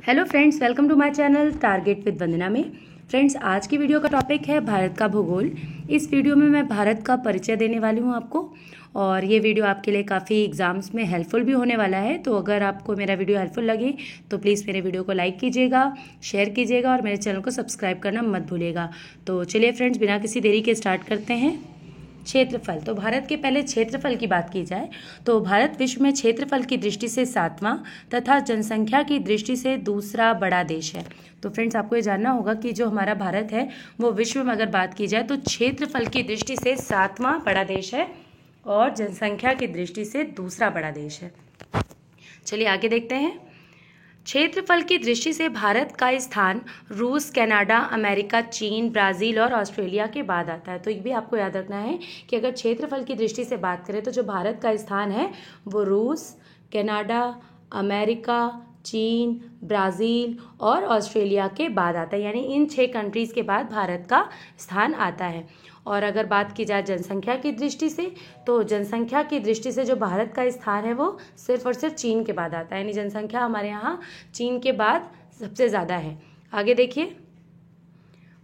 Hello friends, welcome to my channel target with Vandana में। Friends, आज की वीडियो का टॉपिक है भारत का भूगोल। इस वीडियो में मैं भारत का परिचय देने वाली हूँ आपको, और ये वीडियो आपके लिए काफ़ी एग्जाम्स में हेल्पफुल भी होने वाला है। तो अगर आपको मेरा वीडियो हेल्पफुल लगे तो प्लीज़ मेरे वीडियो को लाइक कीजिएगा, शेयर कीजिएगा और मेरे चैनल को सब्सक्राइब करना मत भूलिएगा। तो चलिए फ्रेंड्स, बिना किसी देरी के स्टार्ट करते हैं। क्षेत्रफल। तो भारत के पहले क्षेत्रफल की बात की जाए तो भारत विश्व में क्षेत्रफल की दृष्टि से 7वां तथा जनसंख्या की दृष्टि से दूसरा बड़ा देश है। तो फ्रेंड्स, आपको ये जानना होगा कि जो हमारा भारत है वो विश्व में अगर बात की जाए तो क्षेत्रफल की दृष्टि से 7वां बड़ा देश है और जनसंख्या की दृष्टि से दूसरा बड़ा देश है। चलिए आगे देखते हैं। क्षेत्रफल की दृष्टि से भारत का स्थान रूस, कनाडा, अमेरिका, चीन, ब्राज़ील और ऑस्ट्रेलिया के बाद आता है। तो ये भी आपको याद रखना है कि अगर क्षेत्रफल की दृष्टि से बात करें तो जो भारत का स्थान है वो रूस, कनाडा, अमेरिका, चीन, ब्राज़ील और ऑस्ट्रेलिया के बाद आता है। यानी इन 6 कंट्रीज़ के बाद भारत का स्थान आता है। और अगर बात की जाए जनसंख्या की दृष्टि से तो जनसंख्या की दृष्टि से जो भारत का स्थान है वो सिर्फ और सिर्फ चीन के बाद आता है। यानी जनसंख्या हमारे यहाँ चीन के बाद सबसे ज़्यादा है। आगे देखिए,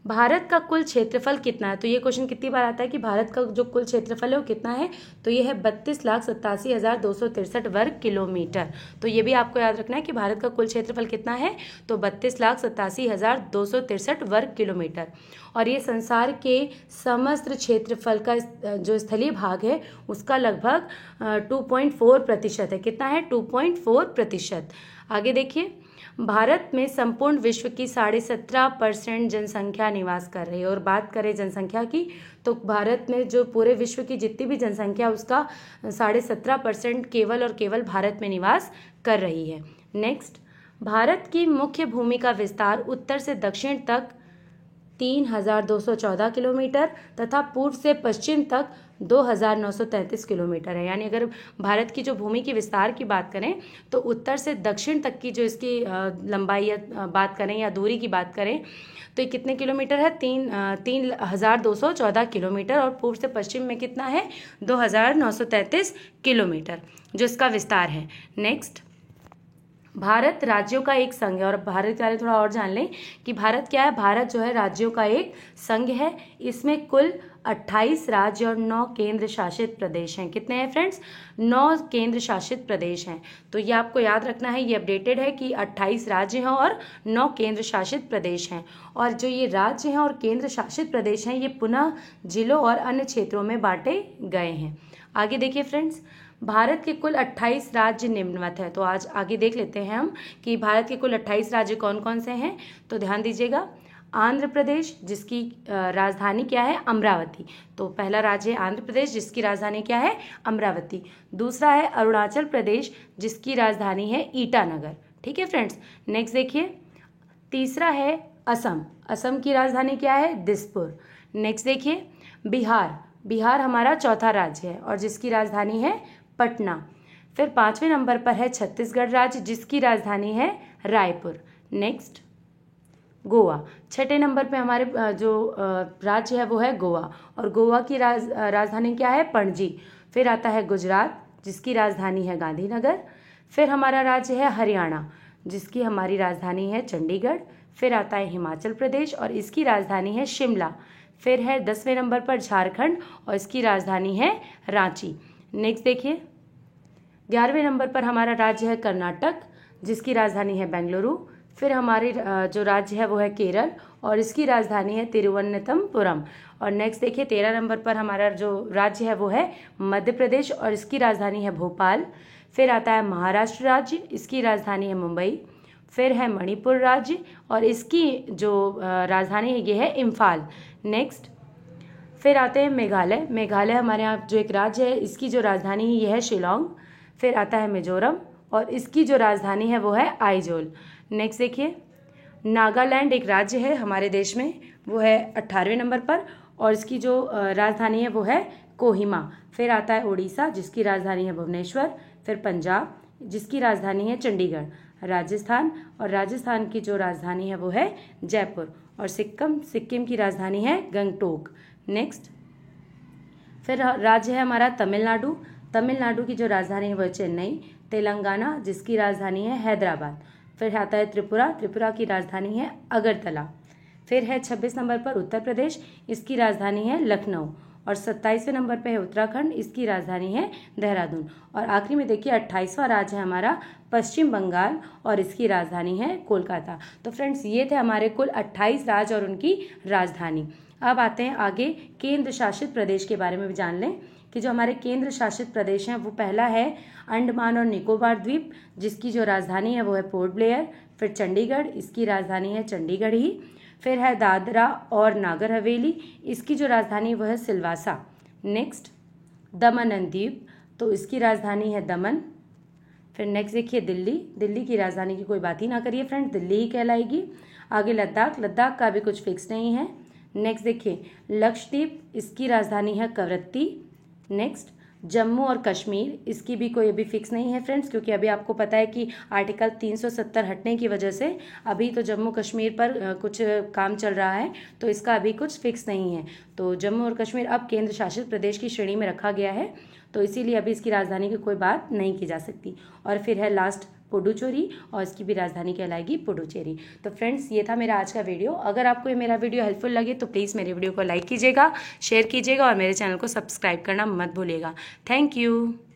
भारत का कुल क्षेत्रफल कितना है। तो ये क्वेश्चन कितनी बार आता है कि भारत का जो कुल क्षेत्रफल है वो कितना है। तो ये है 32,87,263 वर्ग किलोमीटर। तो ये भी आपको याद रखना है कि भारत का कुल क्षेत्रफल कितना है। तो 32,87,263 वर्ग किलोमीटर। और ये संसार के समस्त क्षेत्रफल का जो स्थलीय भाग है उसका लगभग 2.4% है। कितना है? 2.4%। आगे देखिए, भारत में संपूर्ण विश्व की 17.5% जनसंख्या निवास कर रही है। और बात करें जनसंख्या की तो भारत में जो पूरे विश्व की जितनी भी जनसंख्या उसका 17.5% केवल और केवल भारत में निवास कर रही है। नेक्स्ट, भारत की मुख्य भूमि का विस्तार उत्तर से दक्षिण तक 3,214 किलोमीटर तथा पूर्व से पश्चिम तक 2,933 किलोमीटर है। यानी अगर भारत की जो भूमि की विस्तार की बात करें तो उत्तर से दक्षिण तक की जो इसकी लंबाई या बात करें या दूरी की बात करें तो ये कितने किलोमीटर है? 3,214 किलोमीटर। और पूर्व से पश्चिम में कितना है? 2,933 किलोमीटर जो इसका विस्तार है। नेक्स्ट, भारत राज्यों का एक संघ है। और भारत के बारे में थोड़ा और जान लें कि भारत क्या है। भारत जो है राज्यों का एक संघ है। इसमें कुल 28 राज्य और 9 केंद्र शासित प्रदेश हैं। कितने हैं फ्रेंड्स? 9 केंद्र शासित प्रदेश हैं। तो ये आपको याद रखना है, ये अपडेटेड है कि 28 राज्य हैं और 9 केंद्र शासित प्रदेश हैं। और जो ये राज्य हैं और केंद्र शासित प्रदेश हैं ये पुनः जिलों और अन्य क्षेत्रों में बांटे गए हैं। आगे देखिए फ्रेंड्स, भारत के कुल 28 राज्य निम्नवत है। तो आज आगे देख लेते हैं हम कि भारत के कुल 28 राज्य कौन कौन से हैं। तो ध्यान दीजिएगा, आंध्र प्रदेश जिसकी राजधानी क्या है? अमरावती। तो पहला राज्य है आंध्र प्रदेश जिसकी राजधानी क्या है? अमरावती। दूसरा है अरुणाचल प्रदेश जिसकी राजधानी है ईटानगर। ठीक है फ्रेंड्स। नेक्स्ट देखिए, तीसरा है असम। असम की राजधानी क्या है? दिसपुर। नेक्स्ट देखिए, बिहार। बिहार हमारा चौथा राज्य है और जिसकी राजधानी है पटना। फिर 5वें नंबर पर है छत्तीसगढ़ राज्य जिसकी राजधानी है रायपुर। नेक्स्ट, गोवा। 6ठे नंबर पे हमारे जो राज्य है वो है गोवा और गोवा की राजधानी क्या है? पणजी। फिर आता है गुजरात जिसकी राजधानी है गांधीनगर। फिर हमारा राज्य है हरियाणा जिसकी हमारी राजधानी है चंडीगढ़। फिर आता है हिमाचल प्रदेश और इसकी राजधानी है शिमला। फिर है 10वें नंबर पर झारखंड और इसकी राजधानी है रांची। नेक्स्ट देखिए, 11वें नंबर पर हमारा राज्य है कर्नाटक जिसकी राजधानी है बेंगलुरु। फिर हमारी जो राज्य है वो है केरल और इसकी राजधानी है तिरुवनंतपुरम। और नेक्स्ट देखिए, 13 नंबर पर हमारा जो राज्य है वो है मध्य प्रदेश और इसकी राजधानी है भोपाल। फिर आता है महाराष्ट्र राज्य, इसकी राजधानी है मुंबई। फिर है मणिपुर राज्य और इसकी जो राजधानी है ये है इम्फाल। नेक्स्ट, फिर आते हैं मेघालय। मेघालय हमारे यहाँ जो एक राज्य है इसकी जो राजधानी है ये है शिलोंग। फिर आता है मिजोरम और इसकी जो राजधानी है वो है आइजोल। नेक्स्ट देखिए, नागालैंड एक राज्य है हमारे देश में, वो है 18वें नंबर पर और इसकी जो राजधानी है वो है कोहिमा। फिर आता है उड़ीसा जिसकी राजधानी है भुवनेश्वर। फिर पंजाब जिसकी राजधानी है चंडीगढ़। राजस्थान और राजस्थान की जो राजधानी है वो है जयपुर। और सिक्किम की राजधानी है गंगटोक। नेक्स्ट, फिर राज्य है हमारा तमिलनाडु। तमिलनाडु की जो राजधानी है वो है चेन्नई। तेलंगाना जिसकी राजधानी है हैदराबाद। फिर आता है त्रिपुरा, त्रिपुरा की राजधानी है अगरतला। फिर है 26 नंबर पर उत्तर प्रदेश, इसकी राजधानी है लखनऊ। और 27वें नंबर पे है उत्तराखंड, इसकी राजधानी है देहरादून। और आखिरी में देखिए 28वां राज्य है हमारा पश्चिम बंगाल और इसकी राजधानी है कोलकाता। तो फ्रेंड्स ये थे हमारे कुल 28 राज्य और उनकी राजधानी। अब आते हैं आगे केंद्र शासित प्रदेश के बारे में भी जान लें कि जो हमारे केंद्र शासित प्रदेश हैं वो पहला है अंडमान और निकोबार द्वीप, जिसकी जो राजधानी है वो है पोर्ट ब्लेयर। फिर चंडीगढ़, इसकी राजधानी है चंडीगढ़ ही। फिर है दादरा और नागर हवेली, इसकी जो राजधानी वो है Silvassa. Next Daman and Diu, तो इसकी राजधानी है दमन। फिर नेक्स्ट देखिए दिल्ली, दिल्ली की राजधानी की कोई बात ही ना करिए फ्रेंड्स, दिल्ली ही कहलाएगी। आगे लद्दाख, लद्दाख का भी कुछ फिक्स नहीं है। नेक्स्ट देखिए लक्षद्वीप, इसकी राजधानी है कवरत्ती। नेक्स्ट जम्मू और कश्मीर, इसकी भी कोई अभी फिक्स नहीं है फ्रेंड्स, क्योंकि अभी आपको पता है कि आर्टिकल 370 हटने की वजह से अभी तो जम्मू कश्मीर पर कुछ काम चल रहा है, तो इसका अभी कुछ फिक्स नहीं है। तो जम्मू और कश्मीर अब केंद्र शासित प्रदेश की श्रेणी में रखा गया है, तो इसीलिए अभी इसकी राजधानी की कोई बात नहीं की जा सकती। और फिर है लास्ट पुडुचेरी, और इसकी भी राजधानी कहलाएगी पुडुचेरी। तो फ्रेंड्स ये था मेरा आज का वीडियो। अगर आपको ये मेरा वीडियो हेल्पफुल लगे तो प्लीज़ मेरे वीडियो को लाइक कीजिएगा, शेयर कीजिएगा और मेरे चैनल को सब्सक्राइब करना मत भूलिएगा। Thank you.